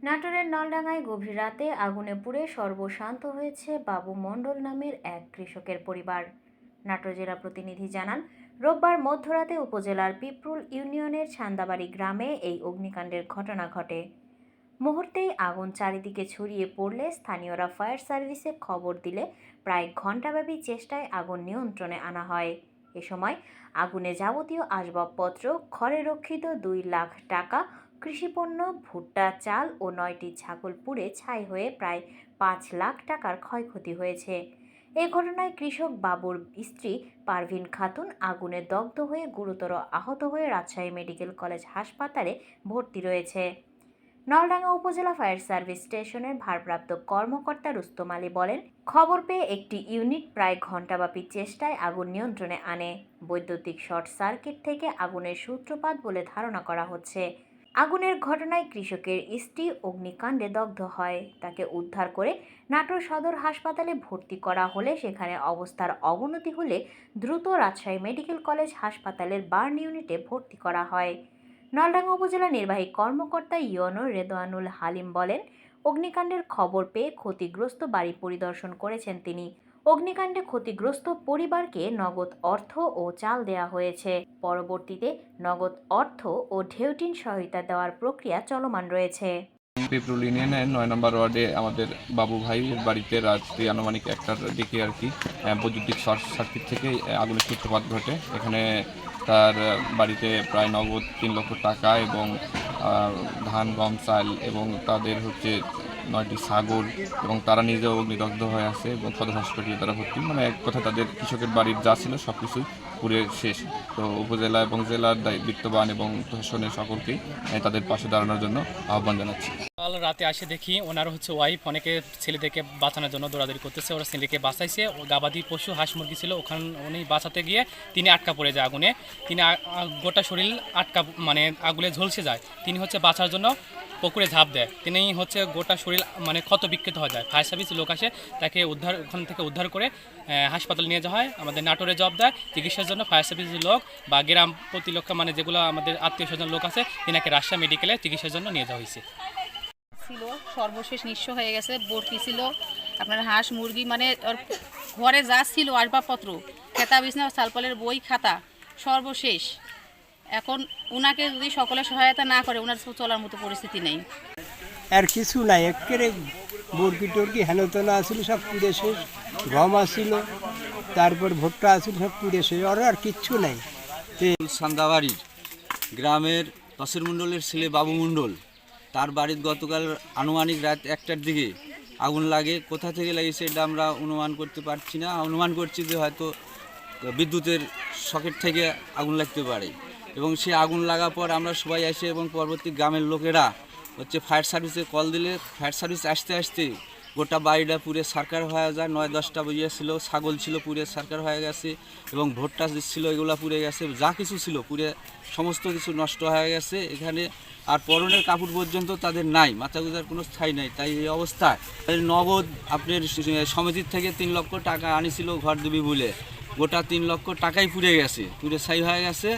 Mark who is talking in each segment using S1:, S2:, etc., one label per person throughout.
S1: নাটোরের নলডাঙ্গায় গভীর রাতে আগুনে পুড়ে সর্বশান্ত হয়েছে বাবু মণ্ডল নামের এক কৃষকের পরিবার। নাটোর জেলা প্রতিনিধি জানান, রোববার মধ্যরাতে উপজেলার পিপরুল ইউনিয়নের ছান্দাবাড়ি গ্রামে এই অগ্নিকাণ্ডের ঘটনা ঘটে। মুহূর্তেই আগুন চারিদিকে ছড়িয়ে পড়লে স্থানীয়রা ফায়ার সার্ভিসে খবর দিলে প্রায় ঘণ্টাব্যাপী চেষ্টায় আগুন নিয়ন্ত্রণে আনা হয়। এ সময় আগুনে যাবতীয় আসবাবপত্র, ঘরে রক্ষিত 2 লাখ টাকা, কৃষিপণ্য, ভুট্টা, চাল ও 9টি ছাগল পুড়ে ছাই হয়ে প্রায় 5 লাখ টাকার ক্ষয়ক্ষতি হয়েছে। এই ঘটনায় কৃষক বাবুর স্ত্রী পারভিন খাতুন আগুনে দগ্ধ হয়ে গুরুতর আহত হয়ে রাজশাহী মেডিকেল কলেজ হাসপাতালে ভর্তি রয়েছে। নলডাঙ্গা উপজেলা ফায়ার সার্ভিস স্টেশনের ভারপ্রাপ্ত কর্মকর্তা রুস্তম আলী বলেন, খবর পেয়ে একটি ইউনিট প্রায় ঘণ্টাব্যাপী চেষ্টায় আগুন নিয়ন্ত্রণে আনে। বৈদ্যুতিক শর্ট সার্কিট থেকে আগুনের সূত্রপাত বলে ধারণা করা হচ্ছে। আগুনের ঘটনায় কৃষকের স্ত্রী অগ্নিকাণ্ডে দগ্ধ হয়। তাকে উদ্ধার করে নাটোর সদর হাসপাতালে ভর্তি করা হলে সেখানে অবস্থার অবনতি হলে দ্রুত রাজশাহী মেডিকেল কলেজ হাসপাতালের বার্ন ইউনিটে ভর্তি করা হয়। নলডাঙ্গা উপজেলা নির্বাহী কর্মকর্তা ইউনো রেদওয়ানুল হালিম বলেন, অগ্নিকাণ্ডের খবর পেয়ে ক্ষতিগ্রস্ত বাড়ি পরিদর্শন করেছেন তিনি। অগ্নিকাণ্ডে ক্ষতিগ্রস্ত পরিবারকে নগদ অর্থ ও চাল দেওয়া হয়েছে। পরবর্তীতে নগদ অর্থ ও ঢেউটিন সহায়তা দেওয়ার প্রক্রিয়া চলমান রয়েছে।
S2: পিপরুল ইউনিয়নের 9 নম্বর ওয়ার্ডে আমাদের বাবু ভাইয়ের বাড়িতে রাত্রি আনুমানিক 1টার দিকে আর কি বৈদ্যুতিক শর্ট সার্কিট থেকে আগুনের সূত্রপাত ঘটে। এখানে তার বাড়িতে প্রায় নগদ 3 লক্ষ টাকা এবং ধান, গম, চাল এবং তাদের 9টি ছাগল এবং তারা নিজেও অগ্নিদগ্ধ হয়ে আছে এবং সদর হাসপাতালে তারা ভর্তি। মানে এক কথা তাদের কৃষকের বাড়ির যা ছিল সব কিছুই পুড়ে শেষ। তো উপজেলা এবং জেলার বিত্তবান এবং প্রশাসনের সকলকেই তাদের পাশে দাঁড়ানোর জন্য আহ্বান জানাচ্ছি।
S3: কাল রাতে আসে দেখি ওনার ওয়াইফ অনেকে ছেলেদেরকে বাঁচানোর জন্য দৌড়াদৌড়ি করতেছে। ওরা ছেলেকে বাঁচাইছে। ও গাবাদি পশু হাঁস মুরগি ছিল, ওখানে উনি বাঁচাতে গিয়ে তিনি আটকা পড়ে যায় আগুনে। তিনি গোটা শরীর আগুনে ঝলসে যায়। তিনি বাঁচার জন্য পুকুরে ঝাঁপ দেয়। তিনি গোটা শরীর ক্ষত বিক্ষত হয়ে যায়। ফায়ার সার্ভিস লোক আসে, তাকে ওখান থেকে উদ্ধার করে হাসপাতালে নিয়ে যাওয়া হয়। আমাদের নাটোরে জব দেয় চিকিৎসার জন্য ফায়ার সার্ভিসের লোক বা গ্রাম প্রতিরক্ষা যেগুলো আমাদের আত্মীয় স্বজন লোক আছে, তিনাকে রাজশাহী মেডিকেলে চিকিৎসার জন্য নিয়ে যাওয়া হয়েছে।
S4: ছিল সর্বশেষ নিঃস্ব হয়ে গেছে। বর্তি ছিল আপনার হাঁস মুরগি, ওর ঘরে যা ছিল আসবাবপত্র, খেতা বিছনা, সালপালের বই খাতা সর্বশেষ। এখন উনাকে যদি সকলে সহায়তা না করে ওনার চলার মতো পরিস্থিতি নেই।
S5: আর কিছু নাই, একেবারে মুরগি টুরগি হেনতলা আসছিল সব পুড়ে শেষ, গম আসছিল, তারপর ভুট্টা আসছিল সব পুড়ে শেষ, আর কিচ্ছু নাই।
S6: ছান্দাবাড়ির গ্রামের তসির মণ্ডলের ছেলে বাবু মণ্ডল, তার বাড়ির গতকাল আনুমানিক রাত 1টার দিকে আগুন লাগে। কোথা থেকে লাগিয়েছে এটা আমরা অনুমান করতে পারছি না। অনুমান করছি যে হয়তো বিদ্যুতের সকেট থেকে আগুন লাগতে পারে। এবং সে আগুন লাগার পর আমরা সবাই এসে এবং পরবর্তী গ্রামের লোকেরা ফায়ার সার্ভিসে কল দিলে ফায়ার সার্ভিস আসতে আসতে গোটা বাড়িটা পুরে সারকার হয়ে যায়। 9-10টা ছিল, ছাগল ছিল পুরে সারকার হয়ে গেছে এবং ভুট্টা ছিল এগুলো পুড়ে গেছে। যা কিছু ছিল পুরে সমস্ত কিছু নষ্ট হয়ে গেছে এখানে। আর পরনের কাপড় পর্যন্ত তাদের নাই, মাথা গুঁজার কোনো স্থায়ী নাই। তাই এই অবস্থায় নগদ আপনার সমিতির থেকে 3 লক্ষ টাকা আনিছিল ঘর দেবী বলে, গোটা 3 লক্ষ টাকাই পুড়ে গেছে, পুড়ে ছাই হয়ে গেছে।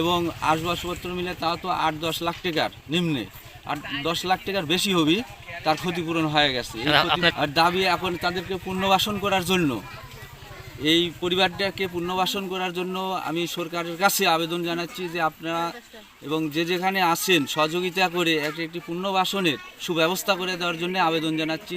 S6: এবং আসবাবপত্র মিলে তাও তো 8-10 লাখ টাকার নিম্নে, আর 10 লাখ টাকার বেশি হবে তার ক্ষতিপূরণ হয়ে গেছে। আর দাবি এখন তাদেরকে পুনর্বাসন করার জন্য, এই পরিবারটাকে পুনর্বাসন করার জন্য আমি সরকারের কাছে আবেদন জানাচ্ছি যে আপনারা এবং যে যেখানে আছেন সহযোগিতা করে একটি পুনর্বাসনের সুব্যবস্থা করে দেওয়ার জন্য আবেদন জানাচ্ছি।